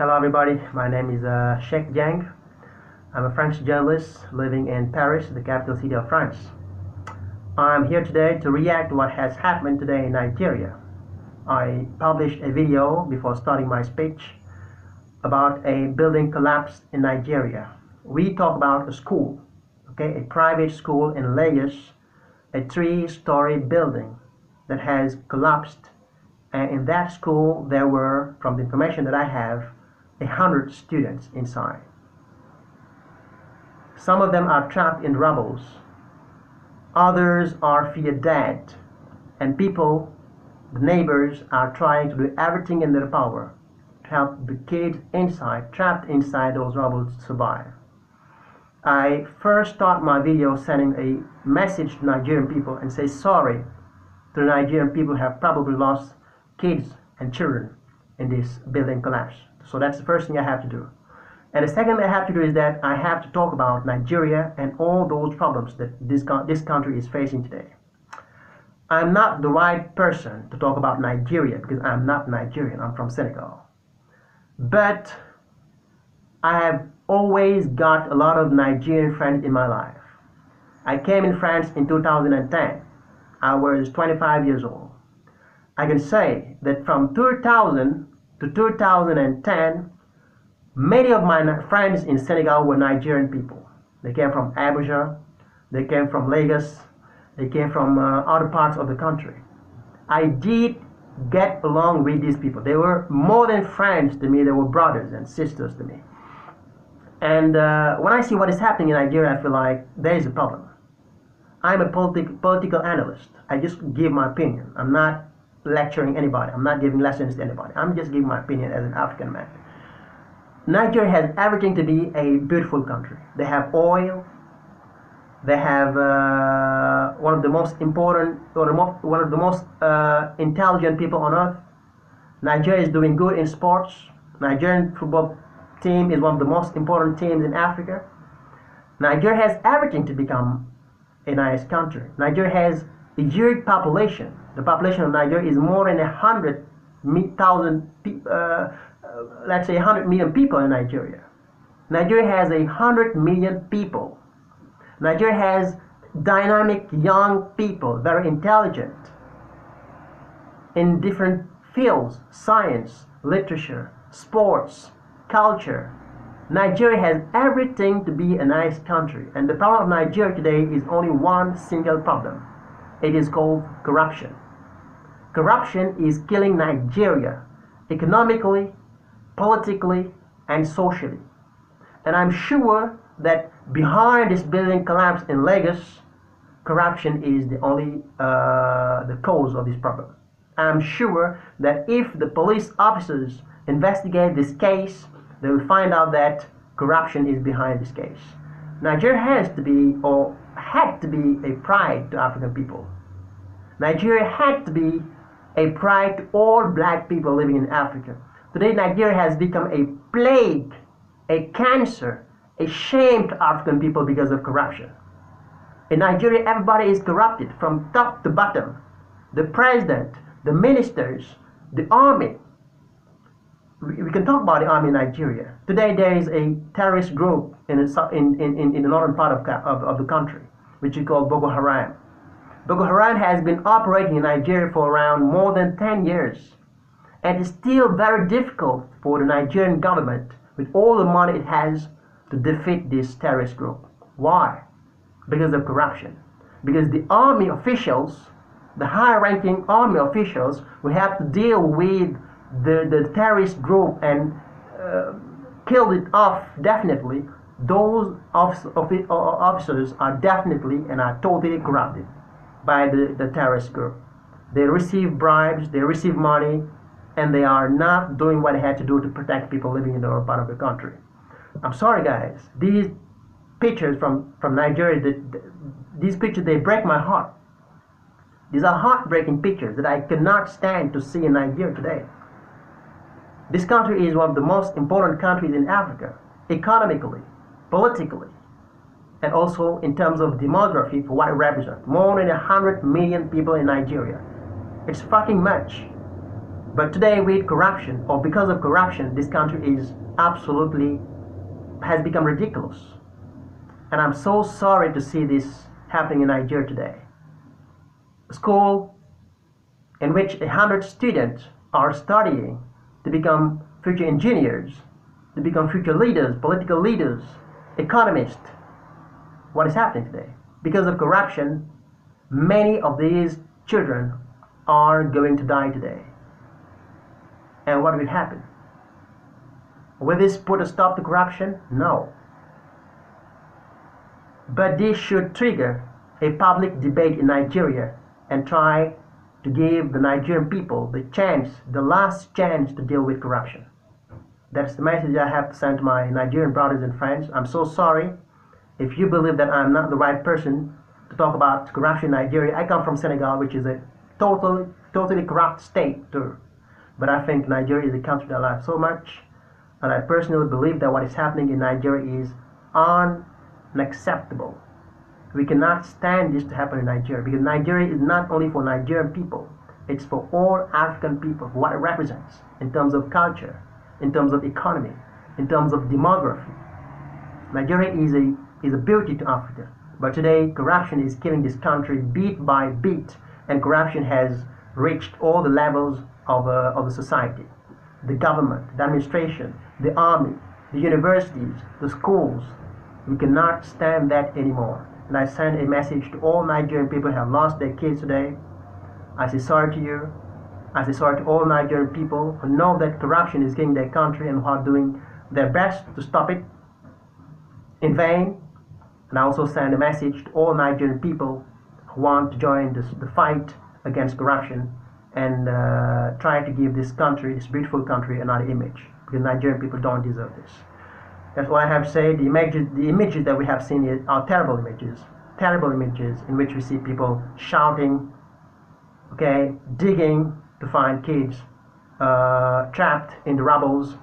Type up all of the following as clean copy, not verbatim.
Hello everybody, my name is Sheikh Jiang. I'm a French journalist living in Paris, the capital city of France. I'm here today to react to what has happened today in Nigeria. I published a video before starting my speech about a building collapse in Nigeria. We talk about a school, okay, a private school in Lagos, a three-story building that has collapsed. And in that school, there were, from the information that I have, 100 students inside. Some of them are trapped in rubble. Others are feared dead. And people, the neighbors, are trying to do everything in their power to help the kids inside, trapped inside those rubble, to survive. I first start my video sending a message to Nigerian people and say sorry to the Nigerian people who have probably lost kids and children in this building collapse. So that's the first thing I have to do. And the second thing I have to do is that I have to talk about Nigeria and all those problems that this country is facing today. I'm not the right person to talk about Nigeria because I'm not Nigerian, I'm from Senegal. But I have always got a lot of Nigerian friends in my life. I came in France in 2010. I was 25 years old. I can say that from 2000 to 2010, many of my friends in Senegal were Nigerian people. They came from Abuja, they came from Lagos, they came from other parts of the country. I did get along with these people. They were more than friends to me, they were brothers and sisters to me. And when I see what is happening in Nigeria, I feel like there is a problem. I'm a political analyst. I just give my opinion. I'm not lecturing anybody. I'm not giving lessons to anybody. I'm just giving my opinion as an African man. Nigeria has everything to be a beautiful country. They have oil. They have one of the most important, or one of the most intelligent people on earth. Nigeria is doing good in sports. Nigerian football team is one of the most important teams in Africa. Nigeria has everything to become a nice country. Nigeria has a huge population. The population of Nigeria is more than 100,000 people, let's say 100 million people in Nigeria. Nigeria has 100 million people. Nigeria has dynamic young people, very intelligent in different fields, science, literature, sports, culture. Nigeria has everything to be a nice country. And the problem of Nigeria today is only one single problem. It is called corruption. Corruption is killing Nigeria economically, politically, and socially. And I'm sure that behind this building collapse in Lagos, corruption is the only the cause of this problem. I'm sure that if the police officers investigate this case, they will find out that corruption is behind this case. Nigeria has to be, or had to be, a pride to African people. Nigeria had to be a pride to all black people living in Africa. Today, Nigeria has become a plague, a cancer, a shame to African people because of corruption. In Nigeria, everybody is corrupted from top to bottom. The president, the ministers, the army. We can talk about the army in Nigeria. Today, there is a terrorist group in the northern part of the country, which is called Boko Haram. Boko Haram has been operating in Nigeria for around more than 10 years. And it's still very difficult for the Nigerian government, with all the money it has, to defeat this terrorist group. Why? Because of corruption. Because the army officials, the high-ranking army officials, will have to deal with the terrorist group and kill it off definitely. Those officers are definitely and are totally corrupted by the terrorist group. They receive bribes, they receive money, and they are not doing what they had to do to protect people living in the northern part of the country. I'm sorry guys, these pictures from Nigeria, these pictures, they break my heart. These are heartbreaking pictures that I cannot stand to see in Nigeria today. This country is one of the most important countries in Africa, economically, politically, and also in terms of demography for what it represents. More than 100 million people in Nigeria. It's fucking much. But today, with corruption, or because of corruption, this country is absolutely has become ridiculous. And I'm so sorry to see this happening in Nigeria today. A school in which 100 students are studying to become future engineers, to become future leaders, political leaders, economists. What is happening today? Because of corruption, many of these children are going to die today. And what will happen? Will this put a stop to corruption? No. But this should trigger a public debate in Nigeria and try to give the Nigerian people the chance, the last chance to deal with corruption. That's the message I have to send to my Nigerian brothers and friends. I'm so sorry if you believe that I'm not the right person to talk about corruption in Nigeria. I come from Senegal, which is a totally corrupt state too. But I think Nigeria is a country that I love so much, and I personally believe that what is happening in Nigeria is unacceptable. We cannot stand this to happen in Nigeria, because Nigeria is not only for Nigerian people, it's for all African people, what it represents in terms of culture, in terms of economy, in terms of demography. Nigeria is a beauty to Africa. But today, corruption is killing this country beat by beat, and corruption has reached all the levels of the society. The government, the administration, the army, the universities, the schools. We cannot stand that anymore. And I send a message to all Nigerian people who have lost their kids today. I say sorry to you. I say sorry to all Nigerian people who know that corruption is killing their country and who are doing their best to stop it in vain. And I also send a message to all Nigerian people who want to join the fight against corruption and try to give this country, this beautiful country, another image, because Nigerian people don't deserve this. That's what I have to say. The images that we have seen are terrible images in which we see people shouting, okay, digging to find kids trapped in the rubbles,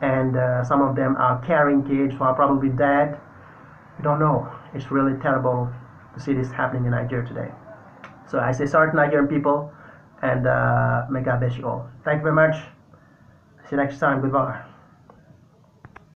and some of them are carrying kids who are probably dead. We don't know. It's really terrible to see this happening in Nigeria today. So I say sorry to Nigerian people, and may God bless you all. Thank you very much. See you next time. Goodbye.